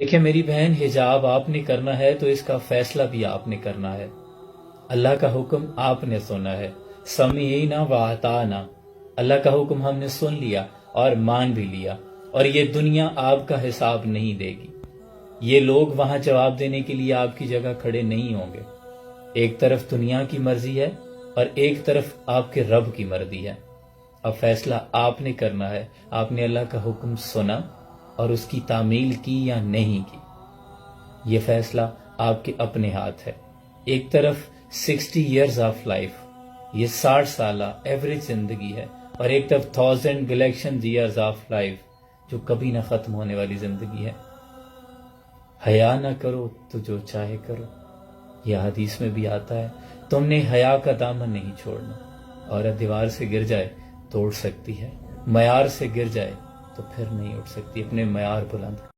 دیکھیں میری بہن، حجاب آپ نے کرنا ہے تو اس کا فیصلہ بھی آپ نے کرنا ہے۔ اللہ کا حکم آپ نے سنا ہے، سمعنا واطعنا، اللہ کا حکم ہم نے سن لیا اور مان بھی لیا، اور یہ دنیا آپ کا حساب نہیں دے گی۔ یہ لوگ وہاں جواب دینے کے لیے آپ کی جگہ کھڑے نہیں ہوں گے۔ ایک طرف دنیا کی مرضی ہے اور ایک طرف آپ کے رب کی مرضی ہے۔ اب فیصلہ آپ نے کرنا ہے، آپ نے اللہ کا حکم سنا اور اس کی تعمیل کی یا نہیں کی۔ یہ فیصلہ آپ کے اپنے ہاتھ ہے۔ ایک طرف 60 years آف لائف، یہ 60 سالہ ایوریج زندگی ہے، اور ایک طرف 1000 گلیکشن years آف لائف، جو کبھی نہ ختم ہونے والی زندگی ہے۔ حیا نہ کرو تو جو چاہے کرو، یہ حدیث میں بھی آتا ہے۔ تم نے حیا کا دامن نہیں چھوڑنا۔ عورت دیوار سے گر جائے تو اٹھ سکتی ہے، معیار سے گر جائے تو پھر نہیں اٹھ سکتی۔ اپنے معیار بلند